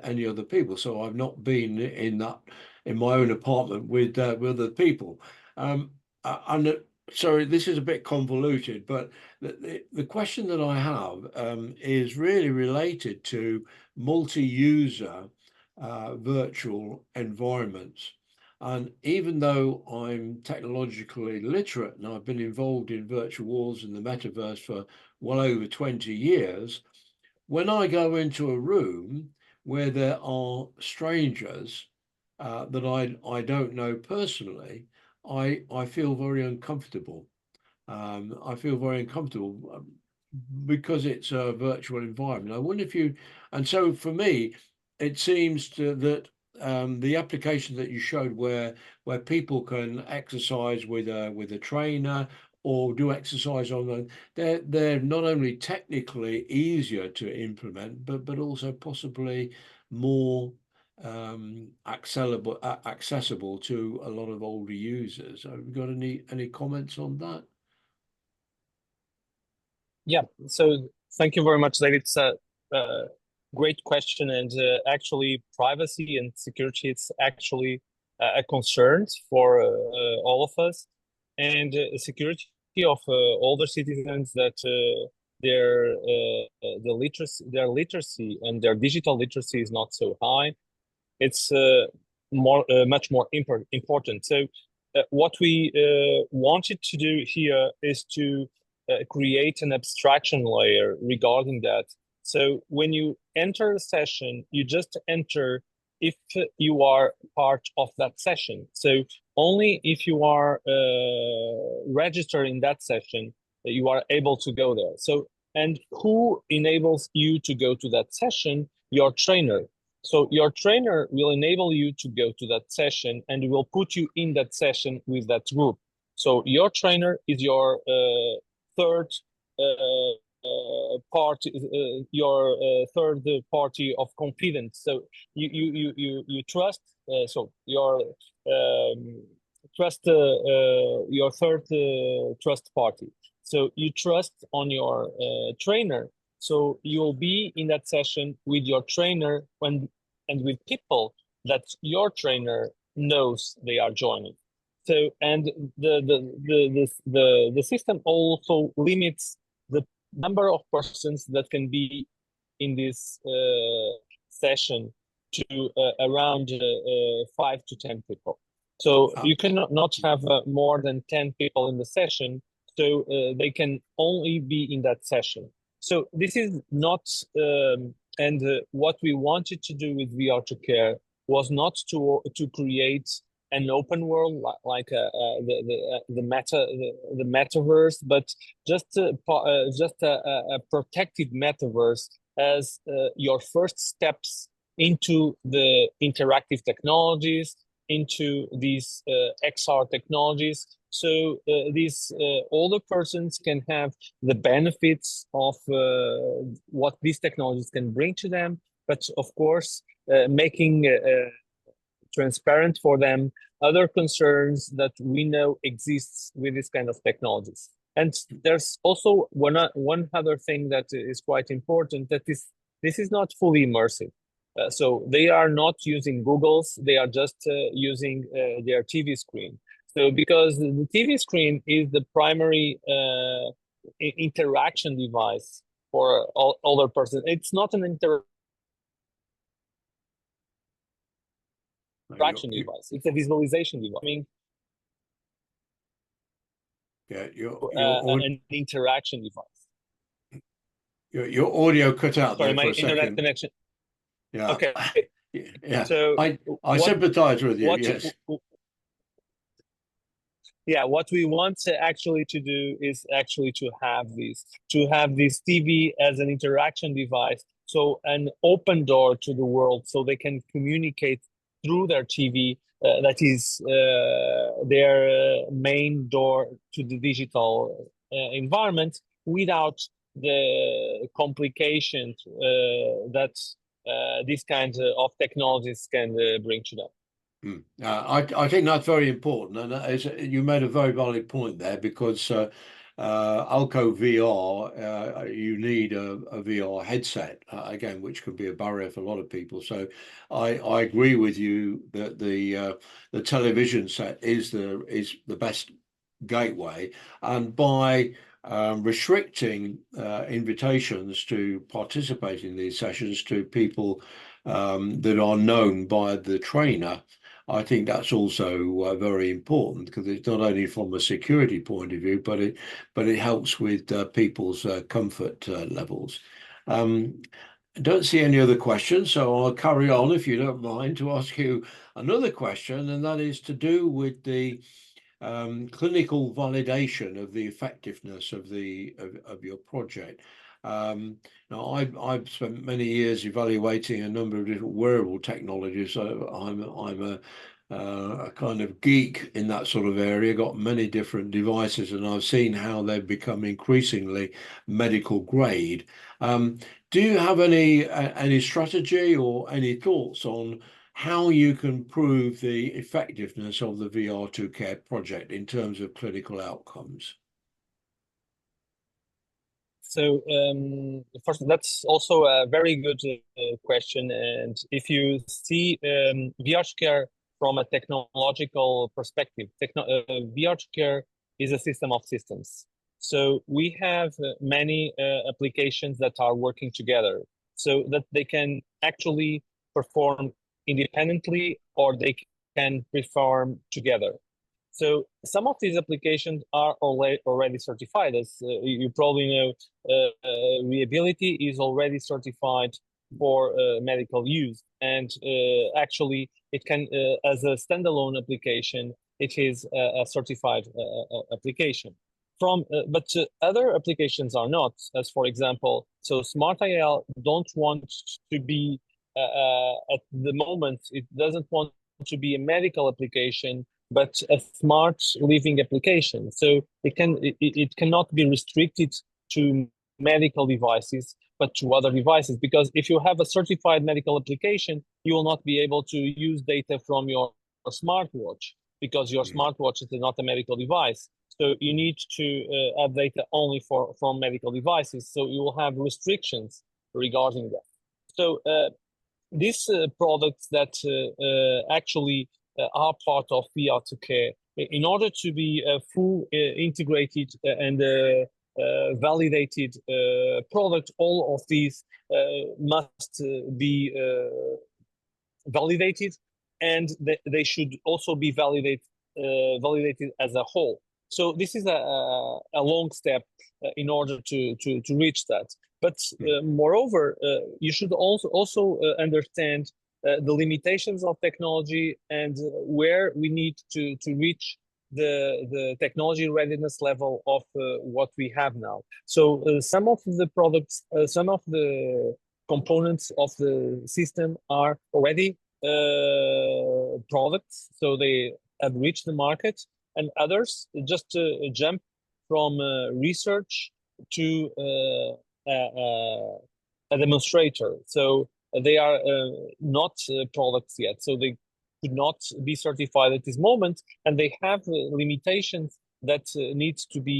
any other people. So I've not been in my own apartment with other people. And sorry, this is a bit convoluted, but the question that I have is really related to multi-user virtual environments. And even though I'm technologically literate and I've been involved in virtual worlds and the metaverse for well over 20 years, when I go into a room where there are strangers that I don't know personally, I feel very uncomfortable. I feel very uncomfortable because it's a virtual environment. I wonder if you, and so for me, it seems that the application that you showed where people can exercise with a trainer or do exercise on them, they're not only technically easier to implement, but also possibly more accessible to a lot of older users. Have you got any comments on that? Yeah, so thank you very much, David. It's a great question, and actually privacy and security, it's actually a concern for all of us, and security of older citizens, that their literacy and their digital literacy is not so high. It's much more important. So what we wanted to do here is to create an abstraction layer regarding that. So when you enter a session, you just enter if you are part of that session. So only if you are registered in that session, you are able to go there. So, and who enables you to go to that session? Your trainer. So your trainer will enable you to go to that session and will put you in that session with that group. So your trainer is your third party, your third party of confidence. So you trust. So your trust your third trust party. So you trust on your trainer. So you'll be in that session with your trainer and with people that your trainer knows they are joining. So, and the system also limits the number of persons that can be in this session to around 5 to 10 people. So you cannot not have more than 10 people in the session. So they can only be in that session. So this is not, and what we wanted to do with VR2CARE was not to create an open world like the metaverse, but just a protected metaverse as your first steps into the interactive technologies, into these XR technologies. So these older persons can have the benefits of what these technologies can bring to them, but of course, making transparent for them other concerns that we know exists with this kind of technologies. And there's also one other thing that is quite important, that this is not fully immersive. So they are not using Google's, they are just using their TV screen. So because the TV screen is the primary interaction device for older person, it's not an interaction device, it's a visualization device. I mean, yeah, an interaction device. Your audio cut out Sorry, there my for a internet second. connection. Yeah. Okay. Yeah. So I sympathize with you. Yes. Yeah, what we want actually to do is actually to have this TV as an interaction device, so an open door to the world, so they can communicate through their TV. That is their main door to the digital environment, without the complications that these kinds of technologies can bring to them. I think that's very important, and you made a very valid point there, because Alco VR, you need a VR headset again, which could be a barrier for a lot of people. So I agree with you that the television set is the best gateway, and by restricting invitations to participate in these sessions to people that are known by the trainer, I think that's also very important, because it's not only from a security point of view, but it helps with people's comfort levels. I don't see any other questions, so I'll carry on, if you don't mind, to ask you another question, and that is to do with the clinical validation of the effectiveness of your project. Now, I've spent many years evaluating a number of different wearable technologies, so I'm a kind of geek in that sort of area. Got many different devices, and I've seen how they've become increasingly medical grade. Do you have any strategy or any thoughts on how you can prove the effectiveness of the VR2CARE project in terms of clinical outcomes? So first, that's also a very good question. And if you see VR2CARE from a technological perspective, VR2CARE is a system of systems. So we have many applications that are working together, so that they can actually perform independently, or they can perform together. So some of these applications are already certified. As you probably know, Reability is already certified for medical use, and actually it can, as a standalone application, it is a certified application. But other applications are not, as for example, so SmartIL don't want to be, at the moment, it doesn't want to be a medical application, but a smart living application. So it cannot be restricted to medical devices, but to other devices, because if you have a certified medical application, you will not be able to use data from your smartwatch, because your smartwatch is not a medical device. So you need to have data only from medical devices. So you will have restrictions regarding that. So these products that actually are part of VR2CARE, in order to be a full integrated and validated product, all of these must be validated, and they should also be validated as a whole. So this is a long step in order to reach that. But moreover, you should also understand the limitations of technology, and where we need to reach the technology readiness level of what we have now. So some of the products, some of the components of the system are already products, so they have reached the market, and others just jump from research to a demonstrator. So they are not products yet. So they could not be certified at this moment, and they have limitations that needs to be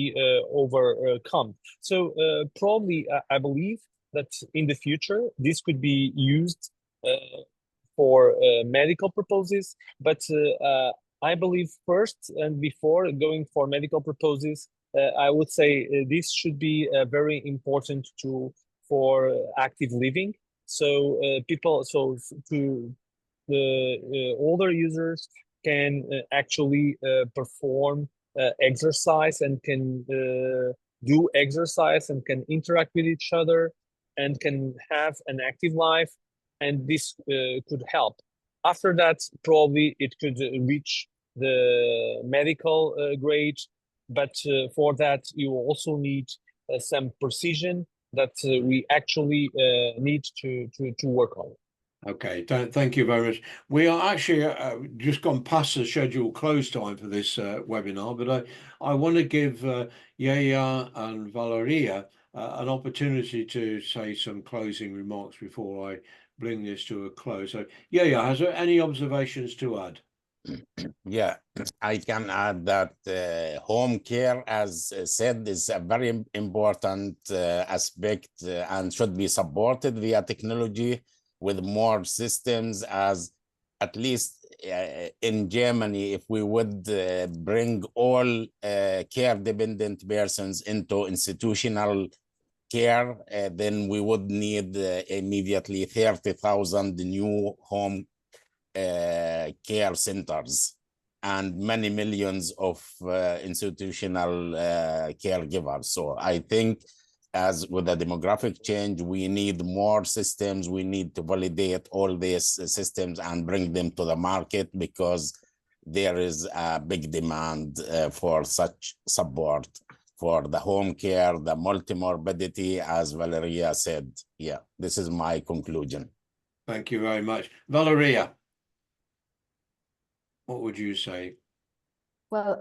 overcome. So probably I believe that in the future this could be used for medical purposes, but I believe first and before going for medical purposes, I would say this should be a very important tool for active living. So to the older users can actually perform exercise and can do exercise and can interact with each other and can have an active life, and this could help. After that, probably it could reach the medical grade, but for that you also need some precision that we actually need to work on. Okay, thank you very much. We are actually just gone past the scheduled close time for this webinar, but I want to give Yaya and Valeria an opportunity to say some closing remarks before I bring this to a close. So, Yaya, has there any observations to add? Yeah, I can add that home care, as said, is a very important aspect and should be supported via technology with more systems, as at least in Germany, if we would bring all care-dependent persons into institutional care, then we would need immediately 30,000 new home care centers and many millions of institutional caregivers. So I think, as with the demographic change, we need more systems. We need to validate all these systems and bring them to the market, because there is a big demand for such support for the home care, the multimorbidity, as Valeria said. Yeah, this is my conclusion. Thank you very much. Valeria, what would you say? Well,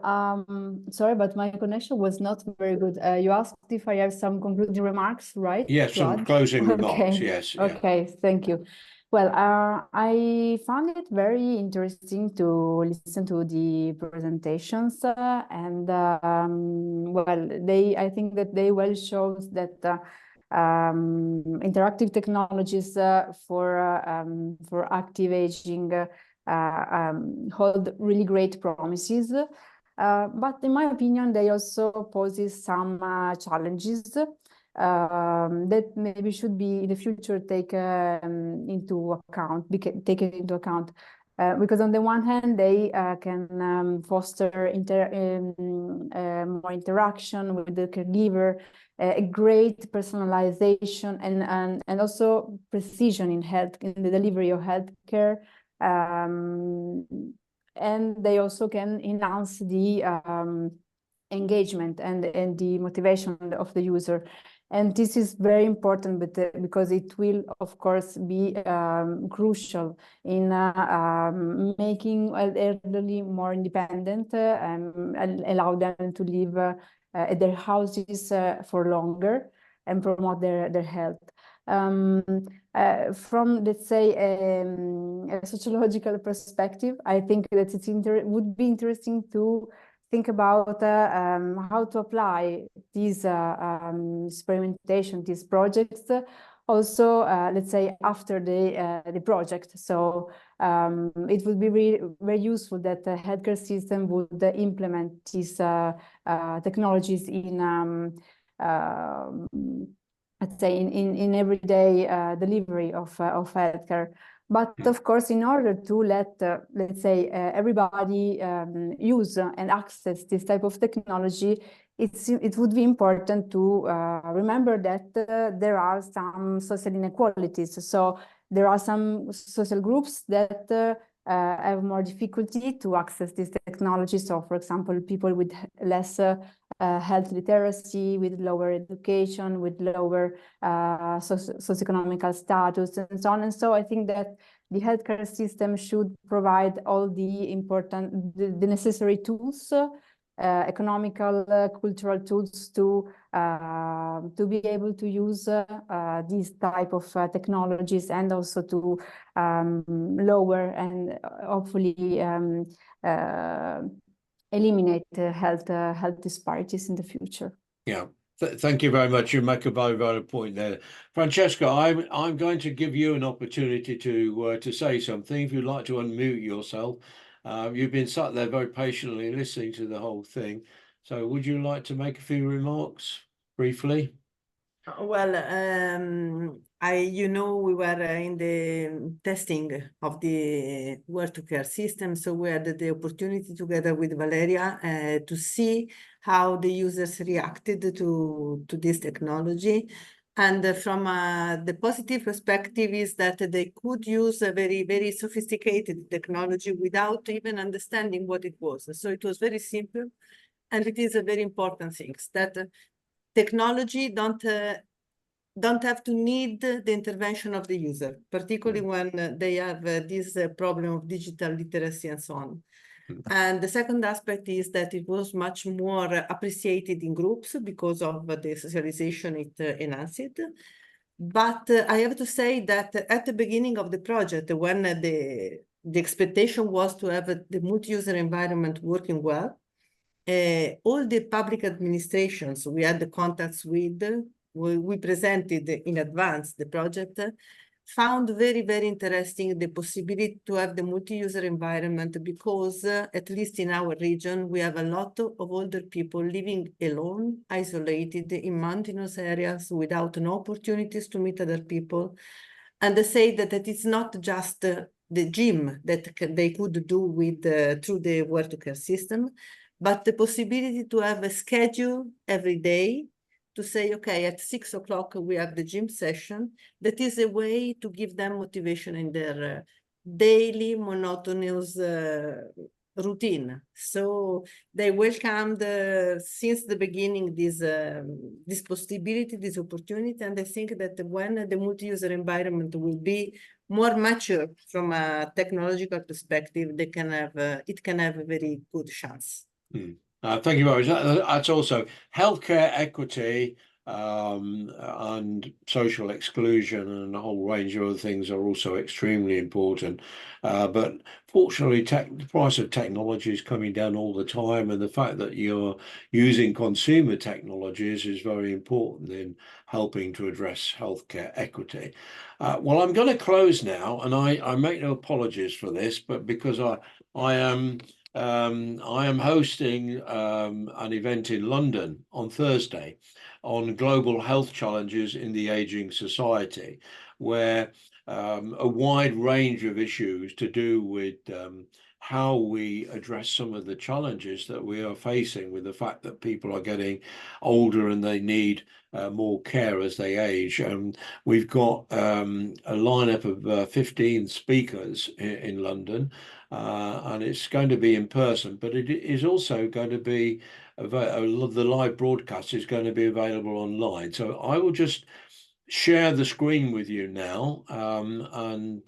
sorry, but my connection was not very good. You asked if I have some concluding remarks, right? Yes, some closing remarks. Yes. Okay, thank you. Well, I found it very interesting to listen to the presentations, and well, I think that they well shows that interactive technologies for active aging hold really great promises. But in my opinion, they also poses some challenges that maybe should be in the future taken into account. Because on the one hand, they can foster more interaction with the caregiver, a great personalization and also precision in the delivery of healthcare. And they also can enhance the engagement and the motivation of the user. And this is very important because it will, of course, be crucial in making elderly more independent and allow them to live at their houses for longer and promote their health. From, let's say, a sociological perspective, I think that it would be interesting to think about how to apply these experimentation, these projects, also, let's say, after the project. So it would be very useful that the healthcare system would implement these technologies in let's say in everyday delivery of healthcare. But of course, in order to let, let's say, everybody use and access this type of technology, it would be important to remember that there are some social inequalities. So there are some social groups that have more difficulty to access this technology. So, for example, people with less health literacy, with lower education, with lower socioeconomic status, and so on. And so I think that the healthcare system should provide all the necessary tools economical, cultural tools to be able to use these type of technologies, and also to lower and hopefully eliminate health disparities in the future. Yeah. Thank you very much. You make a very valid point there, Francesca. I'm going to give you an opportunity to say something. If you'd like to unmute yourself, you've been sat there very patiently listening to the whole thing. So, would you like to make a few remarks briefly? Well, we were in the testing of the VR2CARE system, so we had the opportunity together with Valeria to see how the users reacted to this technology. And from the positive perspective is that they could use a very, very sophisticated technology without even understanding what it was. So it was very simple, and it is a very important thing that technology don't have to need the intervention of the user, particularly when they have this problem of digital literacy and so on. And the second aspect is that it was much more appreciated in groups because of the socialization it enhanced. But I have to say that at the beginning of the project, when the expectation was to have the multi-user environment working well, all the public administrations we had the contacts with, we presented in advance the project, found very, very interesting the possibility to have the multi-user environment, because at least in our region, we have a lot of older people living alone, isolated in mountainous areas without no opportunities to meet other people. And they say that it's not just the gym that they could do with through the VR2CARE system, but the possibility to have a schedule every day to say, okay, at 6 o'clock we have the gym session. That is a way to give them motivation in their daily monotonous routine. So they welcomed since the beginning this possibility, this opportunity, and I think that when the multi-user environment will be more mature from a technological perspective, it can have a very good chance. Thank you very much. That's also healthcare equity and social exclusion and a whole range of other things are also extremely important. But fortunately, the price of technology is coming down all the time, and the fact that you're using consumer technologies is very important in helping to address healthcare equity. Well, I'm going to close now, and I make no apologies for this, but because I am hosting an event in London on Thursday on global health challenges in the aging society, where a wide range of issues to do with how we address some of the challenges that we are facing with the fact that people are getting older and they need more care as they age. And we've got a lineup of 15 speakers in London. And it's going to be in person, but it is also going to be the live broadcast is going to be available online. So I will just share the screen with you now, and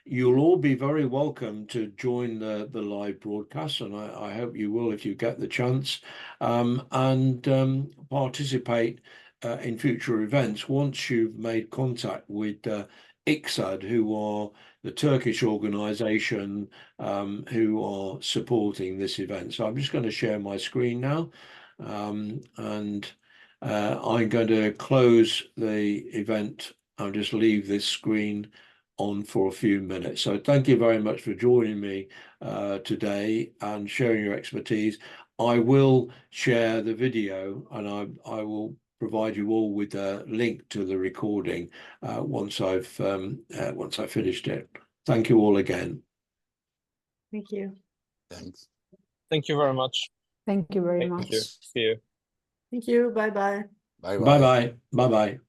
you'll all be very welcome to join the live broadcast, and I hope you will if you get the chance, and participate in future events once you've made contact with ICSAD, who are the Turkish organization who are supporting this event. So I'm just going to share my screen now, and I'm going to close the event. I'll just leave this screen on for a few minutes. So thank you very much for joining me today and sharing your expertise. I will share the video, and I will provide you all with a link to the recording once I've finished it. Thank you all again. Thank you. Thanks. Thank you very much. Thank you very Thank much. you. See you. Thank you. Bye-bye. Bye-bye. Bye-bye. Bye-bye.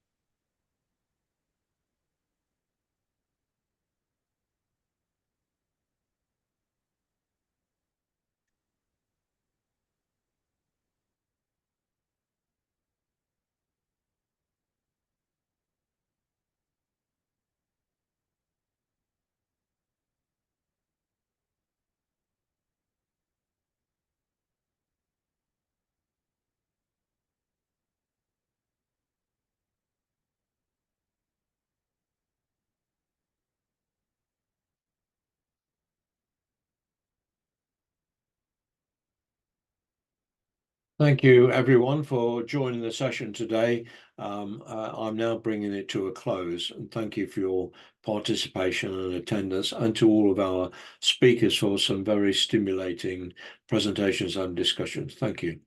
Thank you, everyone, for joining the session today. I'm now bringing it to a close, and thank you for your participation and attendance, and to all of our speakers for some very stimulating presentations and discussions. Thank you.